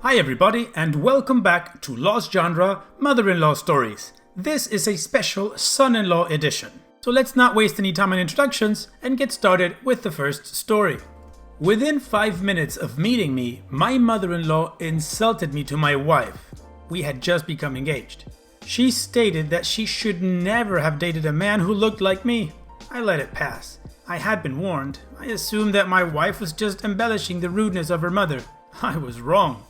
Hi everybody and welcome back to Lost Genre Mother-in-Law Stories. This is a special son-in-law edition. So let's not waste any time on introductions and get started with the first story. Within 5 minutes of meeting me, my mother-in-law insulted me to my wife. We had just become engaged. She stated that she should never have dated a man who looked like me. I let it pass. I had been warned. I assumed that my wife was just embellishing the rudeness of her mother. I was wrong.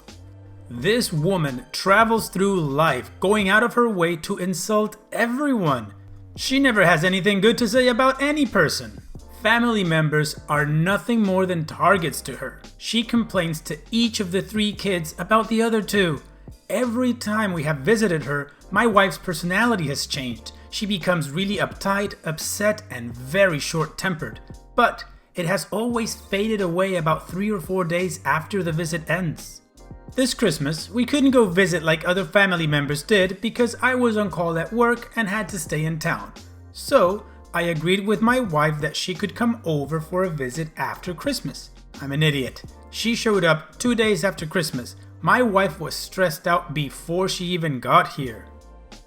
This woman travels through life going out of her way to insult everyone. She never has anything good to say about any person. Family members are nothing more than targets to her. She complains to each of the 3 kids about the other 2. Every time we have visited her, my wife's personality has changed. She becomes really uptight, upset, and very short-tempered. But it has always faded away about 3 or 4 days after the visit ends. This Christmas, we couldn't go visit like other family members did because I was on call at work and had to stay in town. So, I agreed with my wife that she could come over for a visit after Christmas. I'm an idiot. She showed up 2 days after Christmas. My wife was stressed out before she even got here.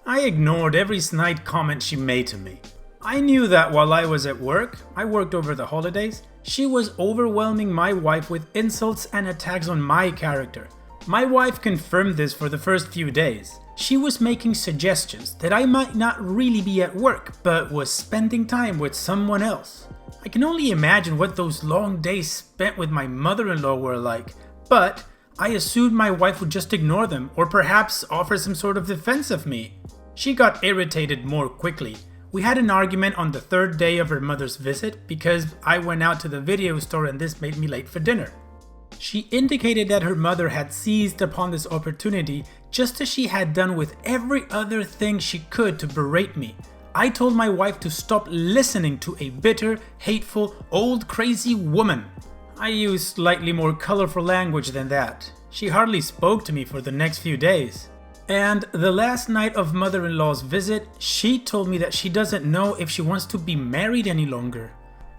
I ignored every snide comment she made to me. I knew that while I was at work, I worked over the holidays, she was overwhelming my wife with insults and attacks on my character. My wife confirmed this for the first few days. She was making suggestions that I might not really be at work, but was spending time with someone else. I can only imagine what those long days spent with my mother-in-law were like, but I assumed my wife would just ignore them or perhaps offer some sort of defense of me. She got irritated more quickly. We had an argument on the 3rd day of her mother's visit because I went out to the video store and this made me late for dinner. She indicated that her mother had seized upon this opportunity just as she had done with every other thing she could to berate me. I told my wife to stop listening to a bitter, hateful, old crazy woman. I used slightly more colorful language than that. She hardly spoke to me for the next few days. And the last night of mother-in-law's visit, she told me that she doesn't know if she wants to be married any longer.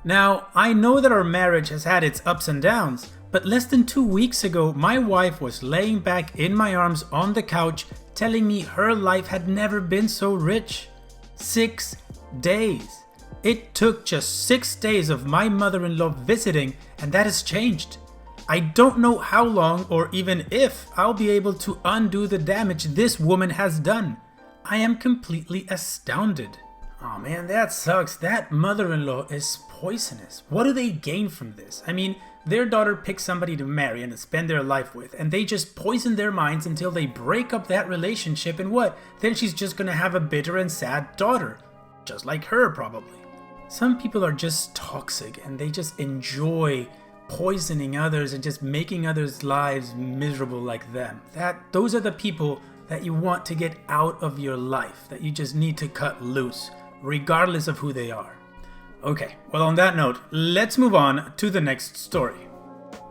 Now, I know that our marriage has had its ups and downs, but less than 2 weeks ago, my wife was laying back in my arms on the couch telling me her life had never been so rich. 6 days. It took just 6 days of my mother-in-law visiting and that has changed. I don't know how long or even if I'll be able to undo the damage this woman has done. I am completely astounded. Oh man, that sucks. That mother-in-law is poisonous. What do they gain from this? I mean, their daughter picks somebody to marry and to spend their life with, and they just poison their minds until they break up that relationship, and what? Then she's just gonna have a bitter and sad daughter. Just like her, probably. Some people are just toxic, and they just enjoy poisoning others and just making others' lives miserable like them. Those are the people that you want to get out of your life, that you just need to cut loose, regardless of who they are. Okay, well on that note, let's move on to the next story.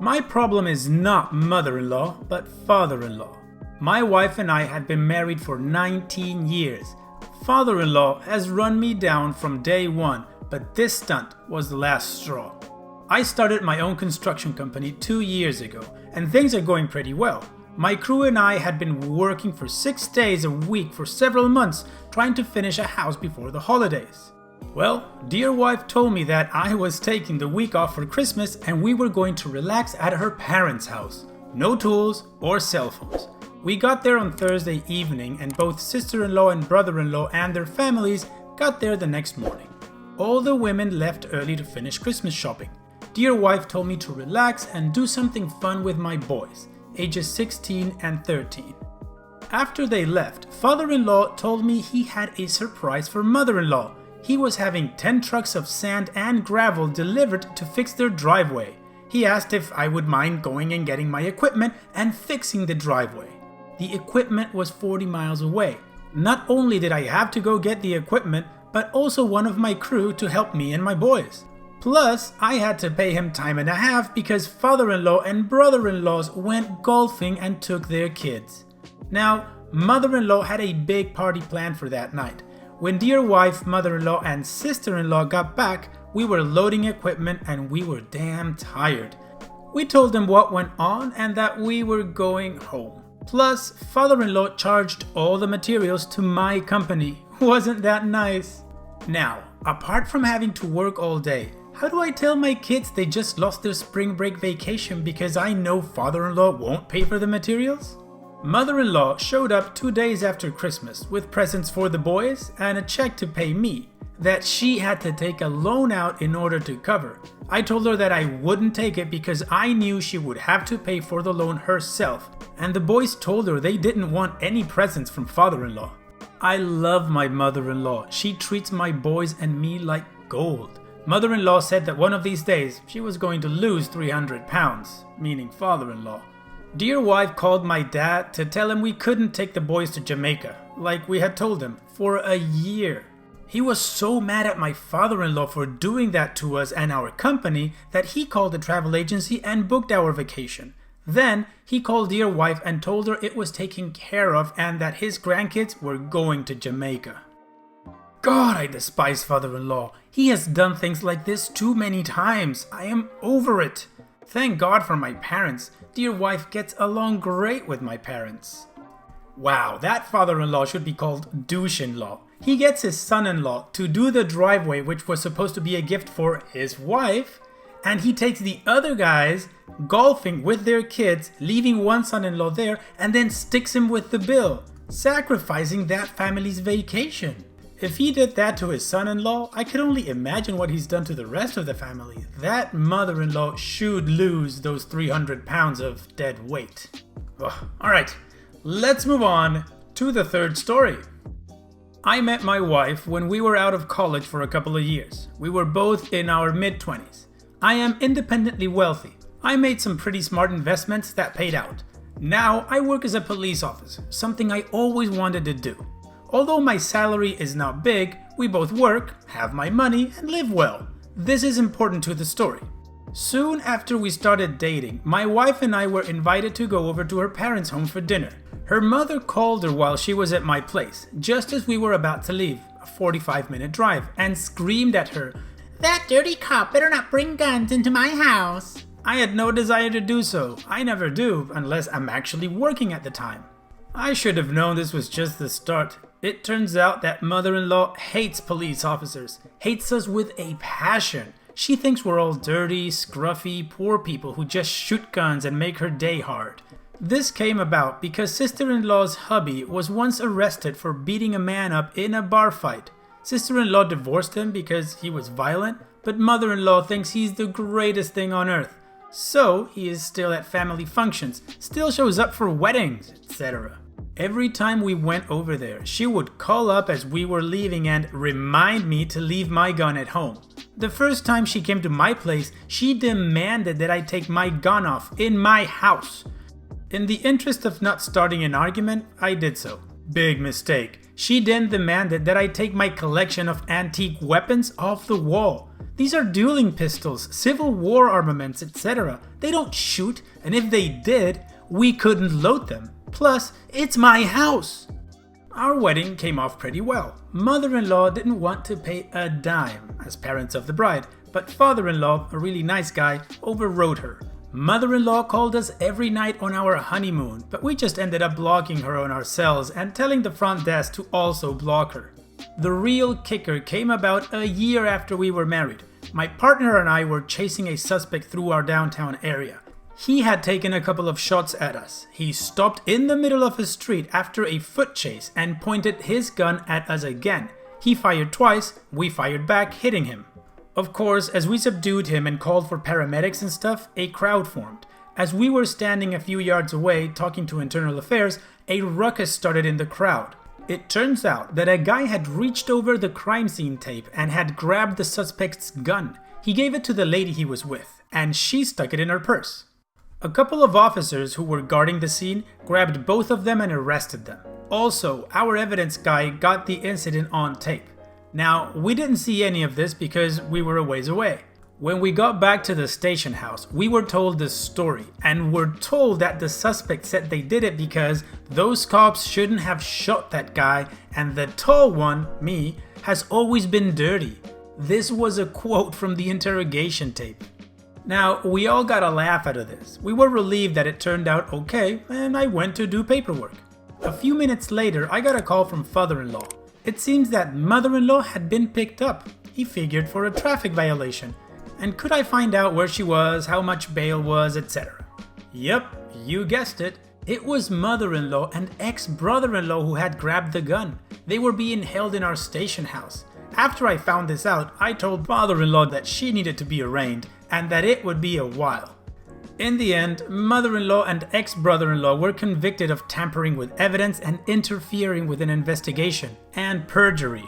My problem is not mother-in-law, but father-in-law. My wife and I had been married for 19 years. Father-in-law has run me down from day one, but this stunt was the last straw. I started my own construction company 2 years ago, and things are going pretty well. My crew and I had been working for 6 days a week for several months trying to finish a house before the holidays. Well, dear wife told me that I was taking the week off for Christmas and we were going to relax at her parents' house. No tools or cell phones. We got there on Thursday evening and both sister-in-law and brother-in-law and their families got there the next morning. All the women left early to finish Christmas shopping. Dear wife told me to relax and do something fun with my boys, ages 16 and 13. After they left, father-in-law told me he had a surprise for mother-in-law. He was having 10 trucks of sand and gravel delivered to fix their driveway. He asked if I would mind going and getting my equipment and fixing the driveway. The equipment was 40 miles away. Not only did I have to go get the equipment, but also one of my crew to help me and my boys. Plus, I had to pay him time and a half because father-in-law and brother-in-laws went golfing and took their kids. Now, mother-in-law had a big party planned for that night. When dear wife, mother-in-law, and sister-in-law got back, we were loading equipment and we were damn tired. We told them what went on and that we were going home. Plus, father-in-law charged all the materials to my company. Wasn't that nice? Now, apart from having to work all day, how do I tell my kids they just lost their spring break vacation because I know father-in-law won't pay for the materials? Mother-in-law showed up 2 days after Christmas with presents for the boys and a check to pay me that she had to take a loan out in order to cover. I told her that I wouldn't take it because I knew she would have to pay for the loan herself, and the boys told her they didn't want any presents from father-in-law. I love my mother-in-law. She treats my boys and me like gold. Mother-in-law said that one of these days she was going to lose 300 pounds, meaning father-in-law. Dear wife called my dad to tell him we couldn't take the boys to Jamaica, like we had told him, for a year. He was so mad at my father-in-law for doing that to us and our company that he called the travel agency and booked our vacation. Then he called dear wife and told her it was taken care of and that his grandkids were going to Jamaica. God, I despise father-in-law. He has done things like this too many times. I am over it. Thank God for my parents. Dear wife gets along great with my parents. Wow, that father-in-law should be called douche-in-law. He gets his son-in-law to do the driveway, which was supposed to be a gift for his wife, and he takes the other guys golfing with their kids, leaving one son-in-law there, and then sticks him with the bill, sacrificing that family's vacation. If he did that to his son-in-law, I could only imagine what he's done to the rest of the family. That mother-in-law should lose those 300 pounds of dead weight. Alright, let's move on to the third story. I met my wife when we were out of college for a couple of years. We were both in our mid-20s. I am independently wealthy. I made some pretty smart investments that paid out. Now I work as a police officer, something I always wanted to do. Although my salary is not big, we both work, have my money, and live well. This is important to the story. Soon after we started dating, my wife and I were invited to go over to her parents' home for dinner. Her mother called her while she was at my place, just as we were about to leave, a 45-minute drive, and screamed at her, "That dirty cop better not bring guns into my house." I had no desire to do so. I never do, unless I'm actually working at the time. I should have known this was just the start. It turns out that mother-in-law hates police officers, hates us with a passion. She thinks we're all dirty, scruffy, poor people who just shoot guns and make her day hard. This came about because sister-in-law's hubby was once arrested for beating a man up in a bar fight. Sister-in-law divorced him because he was violent, but mother-in-law thinks he's the greatest thing on earth. So he is still at family functions, still shows up for weddings, etc. Every time we went over there, she would call up as we were leaving and remind me to leave my gun at home. The first time she came to my place, she demanded that I take my gun off in my house. In the interest of not starting an argument, I did so. Big mistake. She then demanded that I take my collection of antique weapons off the wall. These are dueling pistols, Civil War armaments, etc. They don't shoot, and if they did, we couldn't load them. Plus, it's my house. Our wedding came off pretty well. Mother-in-law didn't want to pay a dime as parents of the bride, but father-in-law, a really nice guy, overrode her. Mother-in-law called us every night on our honeymoon, but we just ended up blocking her on our cells and telling the front desk to also block her. The real kicker came about a year after we were married. My partner and I were chasing a suspect through our downtown area. He had taken a couple of shots at us. He stopped in the middle of a street after a foot chase and pointed his gun at us again. He fired twice, we fired back, hitting him. Of course, as we subdued him and called for paramedics and stuff, a crowd formed. As we were standing a few yards away talking to internal affairs, a ruckus started in the crowd. It turns out that a guy had reached over the crime scene tape and had grabbed the suspect's gun. He gave it to the lady he was with, and she stuck it in her purse. A couple of officers who were guarding the scene grabbed both of them and arrested them. Also, our evidence guy got the incident on tape. Now, we didn't see any of this because we were a ways away. When we got back to the station house, we were told this story, and were told that the suspect said they did it because those cops shouldn't have shot that guy, and the tall one, me, has always been dirty. This was a quote from the interrogation tape. Now, we all got a laugh out of this. We were relieved that it turned out okay, and I went to do paperwork. A few minutes later, I got a call from father-in-law. It seems that mother-in-law had been picked up. He figured for a traffic violation. And could I find out where she was, how much bail was, etc. Yep, you guessed it. It was mother-in-law and ex-brother-in-law who had grabbed the gun. They were being held in our station house. After I found this out, I told father-in-law that she needed to be arraigned and that it would be a while. In the end, mother-in-law and ex-brother-in-law were convicted of tampering with evidence and interfering with an investigation, and perjury.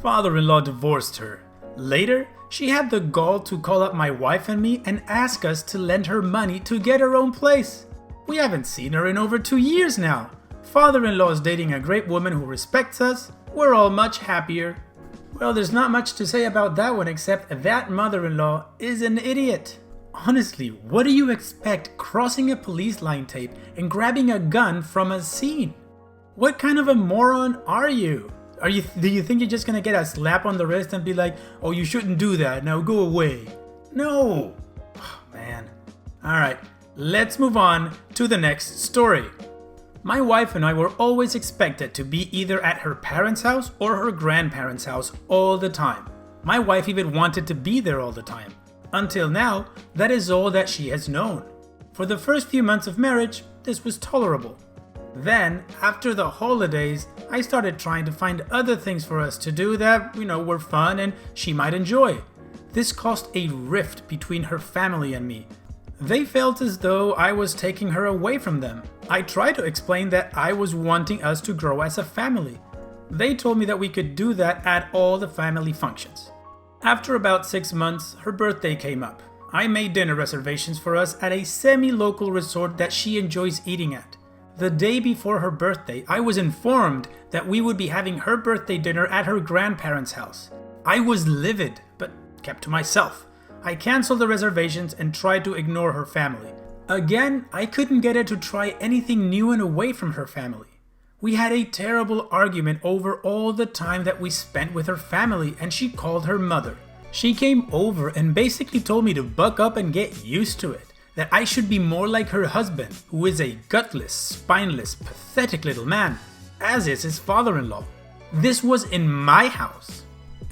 Father-in-law divorced her. Later, she had the gall to call up my wife and me and ask us to lend her money to get her own place. We haven't seen her in over 2 years now. Father-in-law is dating a great woman who respects us. We're all much happier. Well, there's not much to say about that one except that mother-in-law is an idiot. Honestly, what do you expect crossing a police line tape and grabbing a gun from a scene? What kind of a moron are you? Do you think you're just gonna get a slap on the wrist and be like, oh, you shouldn't do that, now go away? No. Oh, man. Alright, let's move on to the next story. My wife and I were always expected to be either at her parents' house or her grandparents' house all the time. My wife even wanted to be there all the time. Until now, that is all that she has known. For the first few months of marriage, this was tolerable. Then, after the holidays, I started trying to find other things for us to do that, were fun and she might enjoy. This caused a rift between her family and me. They felt as though I was taking her away from them. I tried to explain that I was wanting us to grow as a family. They told me that we could do that at all the family functions. After about 6 months, her birthday came up. I made dinner reservations for us at a semi-local resort that she enjoys eating at. The day before her birthday, I was informed that we would be having her birthday dinner at her grandparents' house. I was livid, but kept to myself. I canceled the reservations and tried to ignore her family. Again, I couldn't get her to try anything new and away from her family. We had a terrible argument over all the time that we spent with her family, and she called her mother. She came over and basically told me to buck up and get used to it, that I should be more like her husband, who is a gutless, spineless, pathetic little man, as is his father-in-law. This was in my house.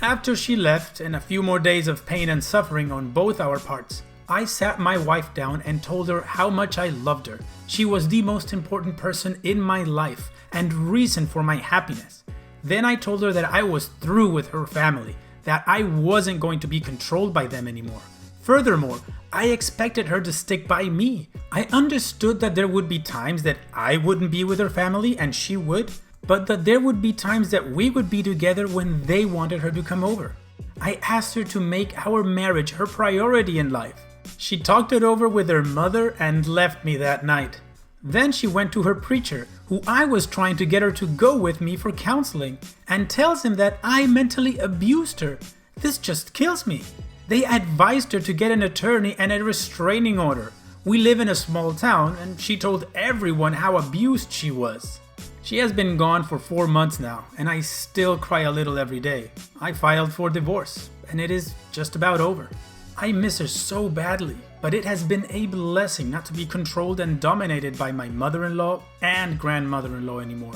After she left, and a few more days of pain and suffering on both our parts, I sat my wife down and told her how much I loved her. She was the most important person in my life and reason for my happiness. Then I told her that I was through with her family, that I wasn't going to be controlled by them anymore. Furthermore, I expected her to stick by me. I understood that there would be times that I wouldn't be with her family and she would, but that there would be times that we would be together when they wanted her to come over. I asked her to make our marriage her priority in life. She talked it over with her mother and left me that night. Then she went to her preacher, who I was trying to get her to go with me for counseling, and tells him that I mentally abused her. This just kills me. They advised her to get an attorney and a restraining order. We live in a small town, and she told everyone how abused she was. She has been gone for 4 months now, and I still cry a little every day. I filed for divorce, and it is just about over. I miss her so badly, but it has been a blessing not to be controlled and dominated by my mother-in-law and grandmother-in-law anymore.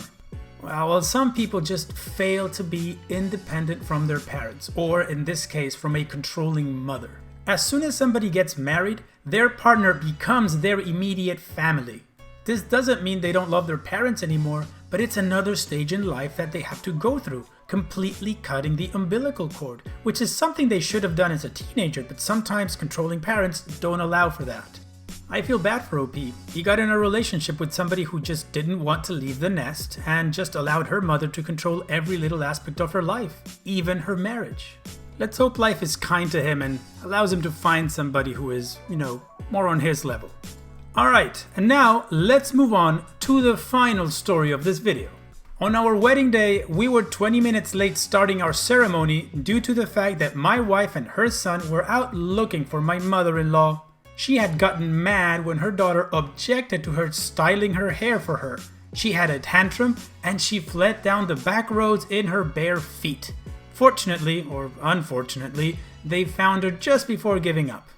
Well, some people just fail to be independent from their parents, or in this case, from a controlling mother. As soon as somebody gets married, their partner becomes their immediate family. This doesn't mean they don't love their parents anymore, but it's another stage in life that they have to go through, completely cutting the umbilical cord, which is something they should have done as a teenager, but sometimes controlling parents don't allow for that. I feel bad for OP. He got in a relationship with somebody who just didn't want to leave the nest and just allowed her mother to control every little aspect of her life, even her marriage. Let's hope life is kind to him and allows him to find somebody who is, more on his level. Alright, and now let's move on to the final story of this video. On our wedding day, we were 20 minutes late starting our ceremony due to the fact that my wife and her son were out looking for my mother-in-law. She had gotten mad when her daughter objected to her styling her hair for her. She had a tantrum and she fled down the back roads in her bare feet. Fortunately, or unfortunately, they found her just before giving up.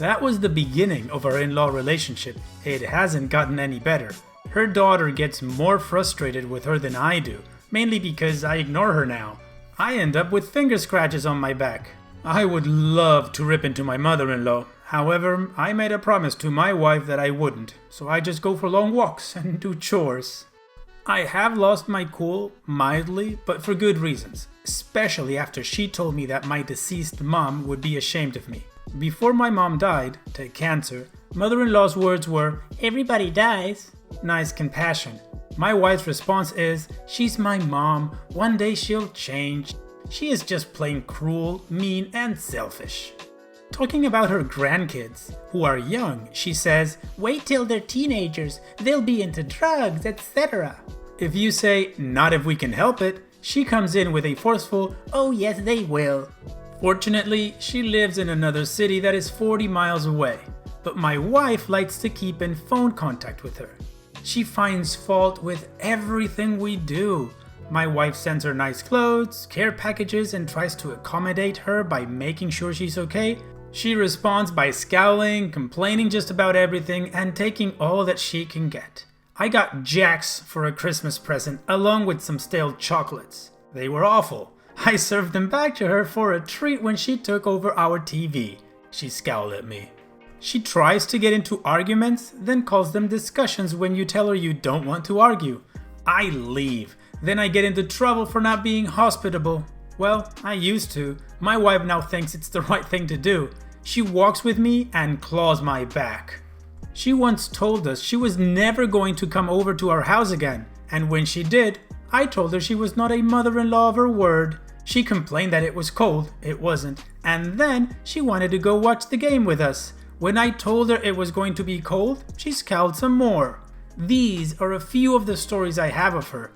That was the beginning of our in-law relationship. It hasn't gotten any better. Her daughter gets more frustrated with her than I do, mainly because I ignore her now. I end up with finger scratches on my back. I would love to rip into my mother-in-law. However, I made a promise to my wife that I wouldn't, so I just go for long walks and do chores. I have lost my cool, mildly, but for good reasons, especially after she told me that my deceased mom would be ashamed of me. Before my mom died, to cancer, mother-in-law's words were, "Everybody dies." Nice compassion. My wife's response is, "She's my mom, one day she'll change. She is just plain cruel, mean, and selfish." Talking about her grandkids, who are young, she says, "Wait till they're teenagers, they'll be into drugs, etc." If you say, "Not if we can help it," she comes in with a forceful, "Oh yes they will." Fortunately, she lives in another city that is 40 miles away, but my wife likes to keep in phone contact with her. She finds fault with everything we do. My wife sends her nice clothes, care packages, and tries to accommodate her by making sure she's okay. She responds by scowling, complaining just about everything, and taking all that she can get. I got Jacks for a Christmas present, along with some stale chocolates. They were awful. I served them back to her for a treat when she took over our TV. She scowled at me. She tries to get into arguments, then calls them discussions when you tell her you don't want to argue. I leave. Then I get into trouble for not being hospitable. Well, I used to. My wife now thinks it's the right thing to do. She walks with me and claws my back. She once told us she was never going to come over to our house again, and when she did, I told her she was not a mother-in-law of her word. She complained that it was cold, it wasn't, and then she wanted to go watch the game with us. When I told her it was going to be cold, she scowled some more. These are a few of the stories I have of her.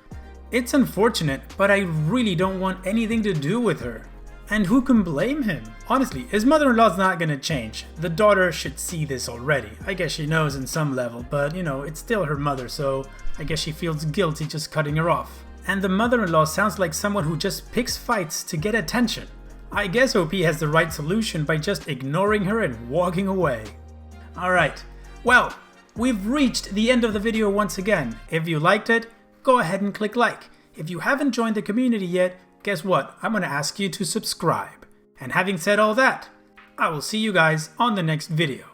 It's unfortunate, but I really don't want anything to do with her. And who can blame him? Honestly, his mother-in-law's not gonna change. The daughter should see this already. I guess she knows in some level, but it's still her mother, so I guess she feels guilty just cutting her off. And the mother-in-law sounds like someone who just picks fights to get attention. I guess OP has the right solution by just ignoring her and walking away. Alright, well, we've reached the end of the video once again. If you liked it, go ahead and click like. If you haven't joined the community yet, guess what? I'm gonna ask you to subscribe. And having said all that, I will see you guys on the next video.